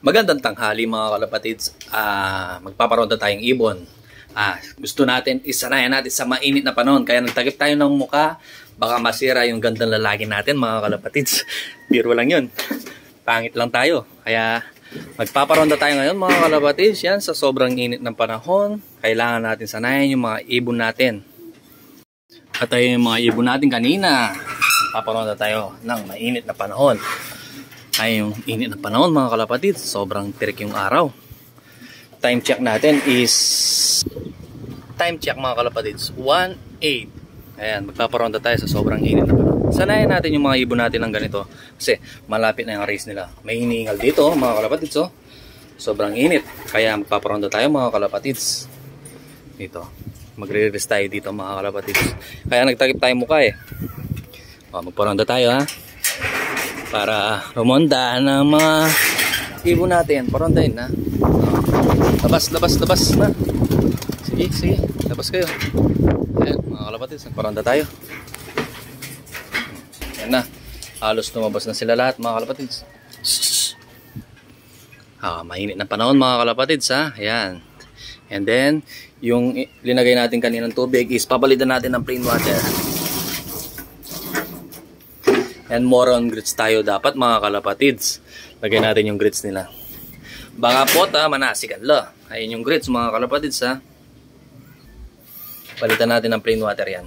Magandang tanghali mga kalapatids. Magpaparonda tayong ibon. Gusto natin, isanayan natin sa mainit na panahon. Kaya nagtagip tayo ng muka. Baka masira yung gandang lalaki natin mga kalapatids. Biro lang yun. Pangit lang tayo. Kaya magpaparonda tayo ngayon mga kalapatids. Yan, sa sobrang init ng panahon, kailangan natin sanayan yung mga ibon natin. At ay yung mga ibon natin kanina. Magpaparonda tayo ng mainit na panahon. Ay yung init na panahon mga kalapatid, sobrang tirik yung araw. Time check natin is mga kalapatids 1:08. Ayan, magpaparonda tayo sa sobrang init na panahon. Sanayan natin yung mga ibon natin ng ganito kasi malapit na yung race nila. May hinihingal dito mga kalapatids, oh. Sobrang init, kaya magpaparonda tayo mga kalapatids. Dito, magre-rest tayo dito mga kalapatids. Kaya nagtakip tayo mukha eh. Magpaparonda tayo ha, para rumonda ng mga ibon natin. Parondahin na. Labas na. Sige, labas kayo. Ayan, mga kalapatids, nagparonda tayo. Ayan na, halos lumabas na sila lahat mga kalapatids. Mainit na panahon mga kalapatids ha. Ayan. And then, yung linagay natin kaninang tubig is papalitan natin ng plain water. And more on grits tayo dapat mga kalapatids. Lagay natin yung grits nila. Baka po manasikan la. Ayun yung grits mga kalapatids ha. Palitan natin ng plain water yan.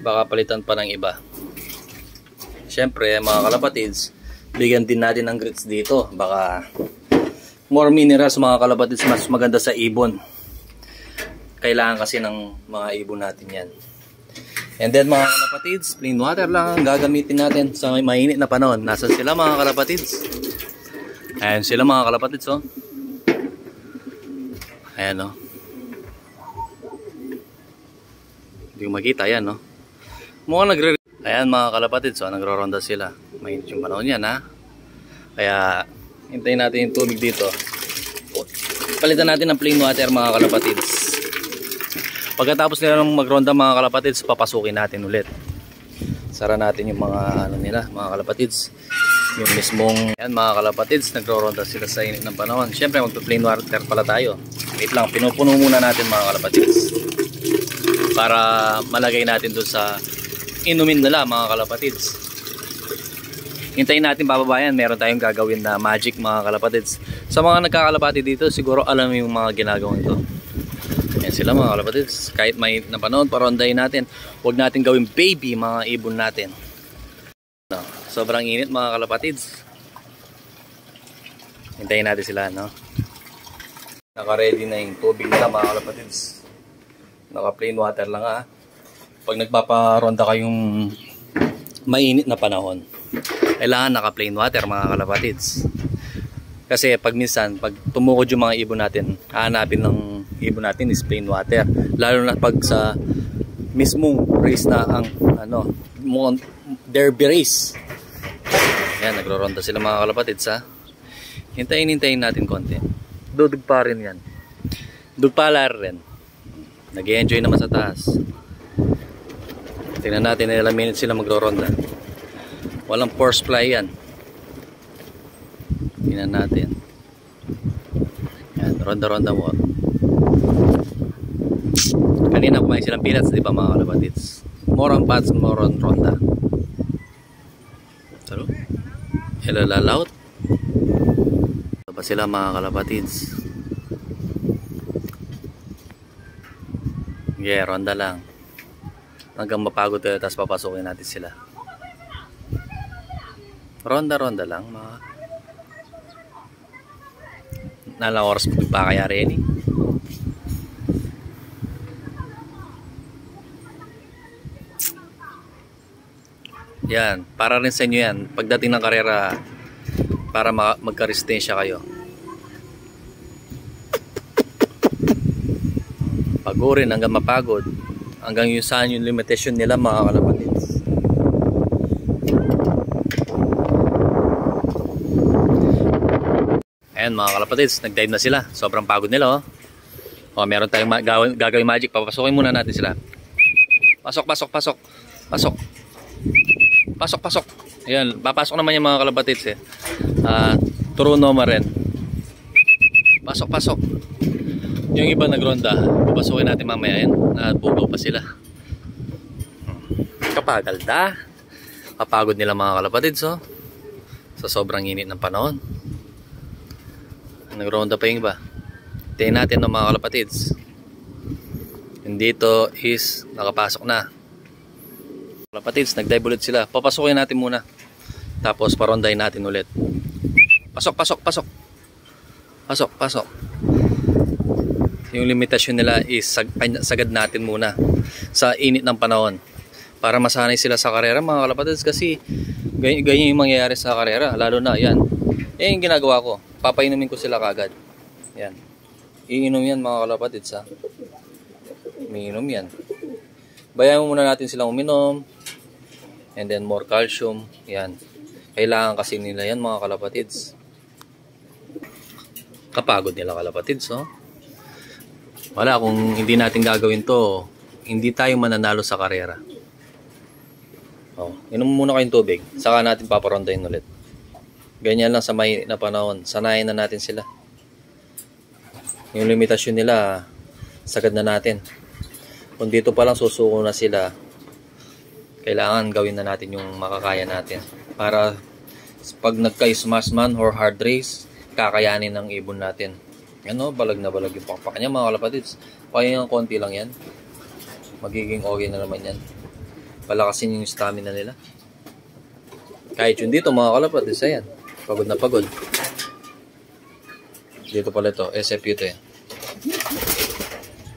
Baka palitan pa ng iba. Siyempre mga kalapatids, bigyan din natin ng grits dito. Baka more minerals mga kalapatids, mas maganda sa ibon. Kailangan kasi ng mga ibon natin yan. And then mga kalapatids, plain water lang ang gagamitin natin sa mainit na panahon. Nasaan sila mga kalapatids? Ayan sila mga kalapatids, oh. Ayan, oh. Hindi ko makita, ayan, oh. Mukhang ayan mga kalapatids, oh. Nagro-ronda sila. Mainit yung panahon yan, ha. Kaya hintayin natin yung tubig dito. Palitan natin ng plain water mga kalapatids. Pagkatapos nila ng magronda mga kalapatids, papasukin natin ulit. Sara natin yung mga ano nila, mga kalapatids. Yung mismong yan mga kalapatids, nagro-ronda sila sa init ng panahon. Siyempre magpa-plain water pala tayo. Wait lang, pinupuno muna natin mga kalapatids. Para malagay natin doon sa inumin nila mga kalapatids. Hintayin natin bababayan, meron tayong gagawin na magic mga kalapatids. Sa mga nagkakalapati dito, siguro alam yung mga ginagawang ito. Yan sila mga kalapatids. Kahit mainit na panahon, parondahin natin. Huwag natin gawing baby mga ibon natin. Sobrang init mga kalapatids. Hintayin natin sila, no? Naka-ready na yung tubig nila mga kalapatids. Naka-plain water lang ha. Pag nagpaparonda kayong mainit na panahon, kailangan naka-plain water mga kalapatids. Kasi pag minsan, pag tumukod yung mga ibon natin, hahanapin ng ibon natin is plain water. Lalo na pag sa mismong race na ang derby race. Yan, nagro-ronda sila mga kalapatids ha. Hintayin natin konti. Dudugpa rin yan. Dugpala rin. Nag-i-enjoy naman sa taas. Tingnan natin na ilang minutes sila magro-ronda. Walang force fly yan. Tingnan natin. Yan, ronda-ronda mo. Kanina kumain silang peanuts, di ba mga kalapatids? More on pads, more on ronda. Taro? Ilalalaut. Ito pa sila mga kalapatids. Yeah, ronda lang. Hanggang mapagod tayo, tapos papasukin natin sila. Ronda-ronda lang mga. Nalang oras pa kaya rin eh. Yan, para rin sa inyo yan. Pagdating ng karera, para magka-resistensya kayo. Pagurin hanggang mapagod. Hanggang yung saan yung limitation nila mga kalapatids. Ayan mga kalapatids, nag-dive na sila. Sobrang pagod nila, oh. Meron tayong gagawin magic. Papasukin muna natin sila. Pasok. Pasok. Ayan, papasok naman yung mga kalapatids eh. True Noma rin. Pasok, pasok. Yung iba nagronda, papasukin natin mamaya yan. Nabugaw pa sila. Kapagalda. Kapagod nila mga kalapatids, oh. Sa sobrang init ng panahon. Nagronda pa yung iba. Tingnan natin ng mga kalapatids. Yung dito is nakapasok na. Kalapatids, nag-dive ulit sila. Papasukin natin muna. Tapos parondahin natin ulit. Pasok, pasok, pasok. Pasok, pasok. Yung limitasyon nila is sagad natin muna sa init ng panahon para masanay sila sa karera mga kalapatids, kasi ganyan yung mangyayari sa karera, lalo na yan. Yung ginagawa ko, papainumin ko sila kagad. Yan. Iinom yan mga kalapatids, ha. Umiinom yan. Bayan muna natin silang uminom. And then more calcium. Yan. Kailangan kasi nila yan mga kalapatids. Kapagod nila kalapatids, no? Wala, kung hindi natin gagawin to, hindi tayo mananalo sa karera. Oh, inom muna kayong tubig, saka natin paparondahin ulit. Ganyan lang sa may na panahon, sanayin na natin sila. Yung limitasyon nila, sagad na natin. Kung dito pa lang susuko na sila, kailangan gawin na natin yung makakaya natin. Para pag nagka-smash man or hard race, kakayanin ng ibon natin. Ano, balag na balag yung pakpak niya mga kalapatids. Kaya yung konti lang yan. Magiging okay na naman yan. Palakasin yung stamina nila. Kahit yun dito mga kalapatids, ayan. Pagod na pagod. Dito pala ito, SFU ito yan.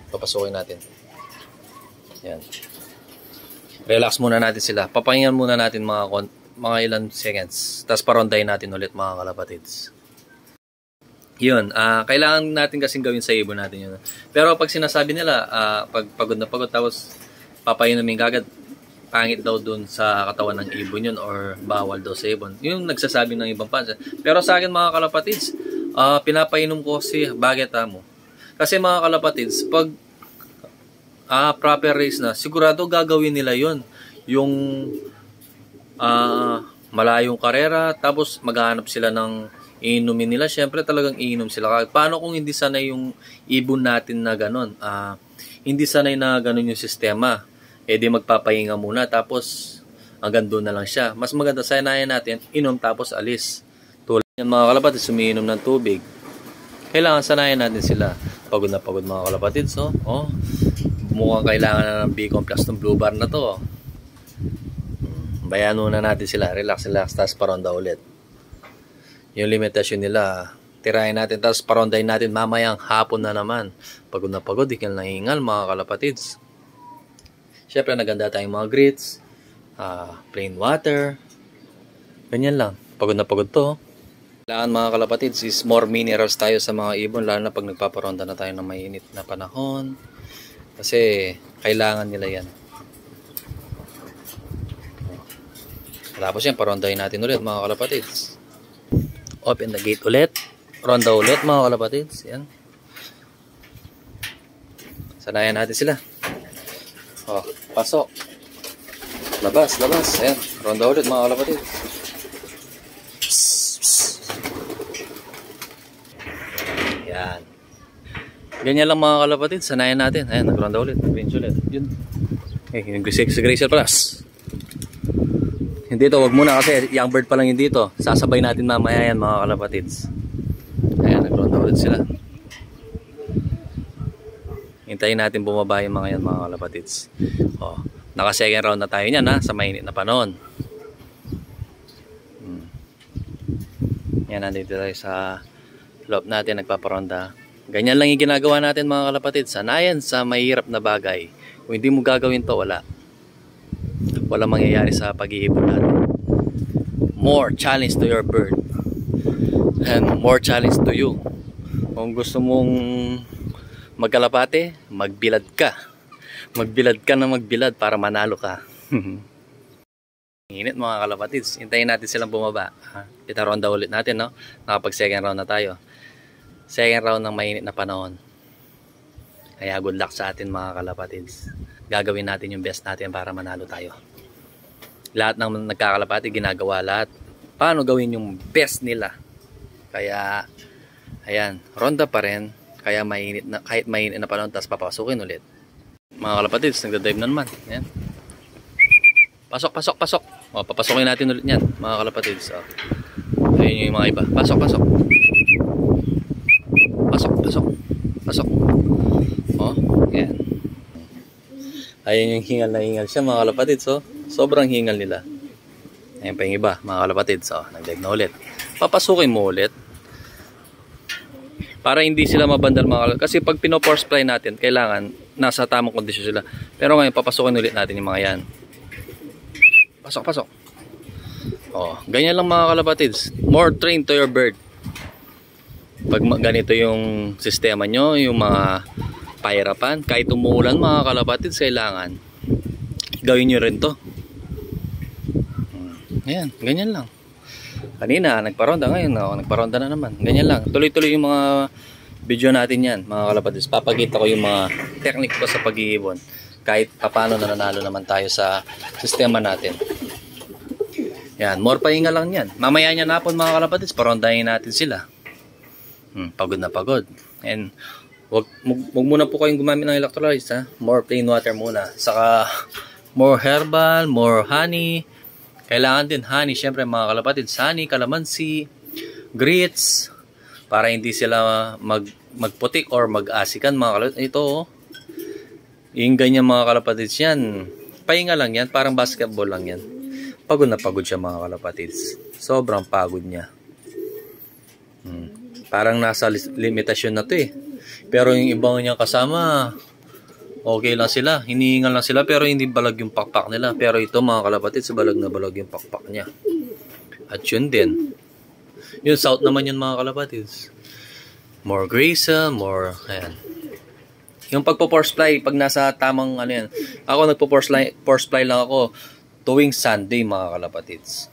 Papasukin natin. Yan. Relax muna natin sila. Papahingan muna natin mga ilan seconds. Tapos parondahin natin ulit mga kalapatids. Yun, kailangan natin kasing gawin sa ibon natin yun. Pero pag sinasabi nila, pag pagod na pagod tapos papainumin kagad, pangit daw dun sa katawan ng ibon yun or bawal daw sa ibon. Yung nagsasabi ng ibang pansa. Pero sa akin mga kalapatids, pinapainom ko si Baguette mo. Kasi mga kalapatids, pag proper race na, sigurado gagawin nila yun. Yung malayong karera, tapos maghahanap sila ng iinumin nila. Siyempre talagang iinom sila. Paano kung hindi sanay yung ibon natin na ganun? Hindi sanay na ganun yung sistema. Eh di magpapahinga muna tapos hanggang doon na lang siya. Mas maganda sanayan natin, inom tapos alis. Tulad yan mga kalapatids, umiinom ng tubig. Kailangan sanayan natin sila. Pagod na pagod mga kalapatids, no? Oh, mukhang kailangan na ng B-complex ng blue bar na to. Bayan muna natin sila. Relax, relax. Tapos paronda ulit. Yung limitasyon nila, tirahin natin, tapos parondahin natin mamayang hapon na naman. Pagod na pagod, ikal na hingal mga kalapatids. Siyempre, naganda tayong mga grits, plain water, ganyan lang. Pagod na pagod to. Kailangan mga kalapatids is more minerals tayo sa mga ibon, lalo na pag nagpaparonda na tayo ng mainit na panahon. Kasi, kailangan nila yan. Tapos yan, parondahin natin ulit mga kalapatids. Open the gate ulit. Ronda ulit mga kalapatids. Yan. Sanayan natin sila. Oh, pasok. Labas, labas. Ayan. Ronda ulit mga kalapatids. Yan. Ganyan lang mga kalapatids. Sanayan natin. Ayan, nagronda ulit. Nag-range ulit. Yun. Okay, yung Gracial Plus. Hindi to, wag muna kasi young bird pa lang yun dito. Sasabay natin mamaya yan mga kalapatids. Ayan, nagronda ulit sila. Hintayin natin bumaba yung mga yan mga kalapatids. Oh, naka second round na tayo niyan ha, sa mainit na panahon. Yan, nandito tayo sa loob natin, nagpaparonda. Ganyan lang yung ginagawa natin mga kalapatids. Sanayan sa mahirap na bagay. Kung hindi mo gagawin to, wala mangyayari sa pag-iibon natin. More challenge to your bird and more challenge to you. Kung gusto mong magkalapate, magbilad ka. Magbilad ka na magbilad para manalo ka. Init mga kalapatids. Hintayin natin silang bumaba. Itaronda ulit natin, no? Nakapag second round na tayo. Second round ng mainit na panahon. Kaya good luck sa atin mga kalapatids. Gagawin natin yung best natin para manalo tayo. Lahat ng nagkakalapati ginagawa lahat. Paano gawin yung best nila? Kaya, ayan, ronda pa rin. Kaya mainit na, kahit mainit na panahon, tapos papasukin ulit. Mga kalapatids, nagda-dive na naman. Ayan. Pasok, pasok, pasok. O, papasukin natin ulit yan, mga kalapatids. O. Ayun yung mga iba. Pasok, pasok. Pasok, pasok. Pasok. O, ayan. Ayun yung hingal na hingal siya, mga kalapatids. O. Sobrang hingal nila. Ayan pa yung iba, mga kalapatids. O, nag-dive na ulit. Papasukin mo ulit. Para hindi sila mabandal mga kalapatids. Kasi pag pino-force fly natin, kailangan nasa tamang kondisyon sila. Pero ngayon, papasukin ulit natin yung mga yan. Pasok, pasok. Oh, ganyan lang mga kalapatids. More train to your bird. Pag ganito yung sistema nyo, yung mga pahirapan, kahit umuulan mga kalapatids, kailangan gawin nyo rin to. Ayan, ganyan lang. Kanina, nagparonda. Ngayon, nagparonda na naman. Ganyan lang. Tuloy-tuloy yung mga video natin yan, mga kalapatids. Papakita ko yung mga technique ko sa pag-iibon. Kahit paano nanalo naman tayo sa sistema natin. Yan, more pahinga lang yan. Mamaya niya napon mga kalapatids, parondahin natin sila. Pagod na pagod. And wag muna po kayong gumamit ng electrolytes, ha. More plain water muna. Saka more herbal, more honey. Kailangan din honey, syempre mga kalapatids, honey, calamansi, grits, para hindi sila magputik or mag-asikan mga kalapatids. Ito, oh. Yung ganyan mga kalapatids yan. Pahinga lang yan, parang basketball lang yan. Pagod na pagod siya mga kalapatids. Sobrang pagod niya. Parang nasa limitasyon na to eh. Pero yung ibang niya kasama, okay lang sila. Hinihingal lang sila pero hindi balag yung pakpak nila. Pero ito mga kalapatids, balag na balag yung pakpak niya. At yun din. Yung south naman yun mga kalapatids. More grazing, more, ayan. Yung pagpo-force fly, pag nasa tamang ano yan. Ako nagpo-force fly lang ako tuwing Sunday mga kalapatids.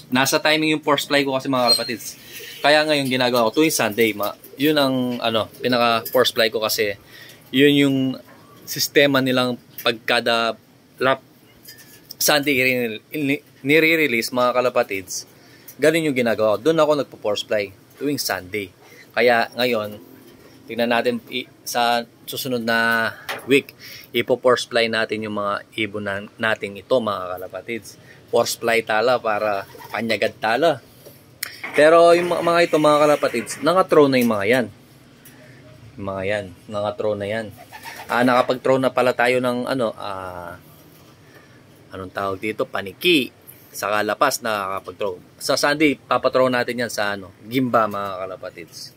Nasa timing yung force fly ko kasi mga kalapatids. Kaya ngayon ginagawa ko tuwing Sunday. Yun ang pinaka force fly ko kasi yun yung sistema nilang pagkada lap Sunday nire-release mga kalapatids. Ganun yung ginagawa ko. Doon ako nagpo-force fly tuwing Sunday. Kaya ngayon tingnan natin sa susunod na week, ipo-force fly natin yung mga ibon natin ito mga kalapatids. Force fly tala para panyagad tala. Pero yung mga ito mga kalapatids, naka-throw na yung mga yan. Yung mga yan, naka-throw na yan. Nakapag-throw na pala tayo ng anong tawag dito? Paniki. Sa kalapas nakakapag-throw. Sa Sunday, papathrow natin yan sa gimba mga kalapatids.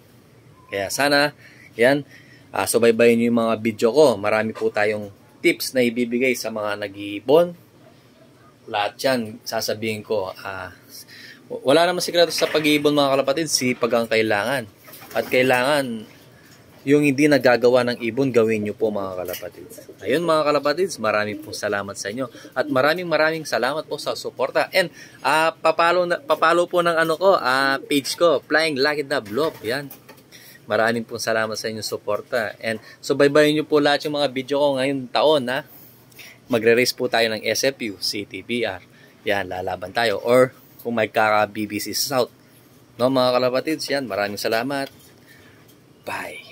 Kaya sana yan, subaybayin nyo yung mga video ko. Marami po tayong tips na ibibigay sa mga nag-iibon. Lahat yan, sasabihin ko. Wala naman sikreto sa pag-iibon mga kalapatids. Sipag ang kailangan. At kailangan, yung hindi nagagawa ng ibon, gawin nyo po mga kalapatids. Ayun mga kalapatids, maraming po salamat sa inyo. At maraming salamat po sa suporta. And papalo po ng page ko, Flying Lucky Dove Love. Yan. Maraming pong salamat sa inyong suporta. And subaybayin nyo po lahat yung mga video ko ngayong taon, ha. Magre-race po tayo ng SFU, CTBR. Yan, lalaban tayo. Or kung may kaka-BBC South. No, mga kalapatids, yan. Maraming salamat. Bye.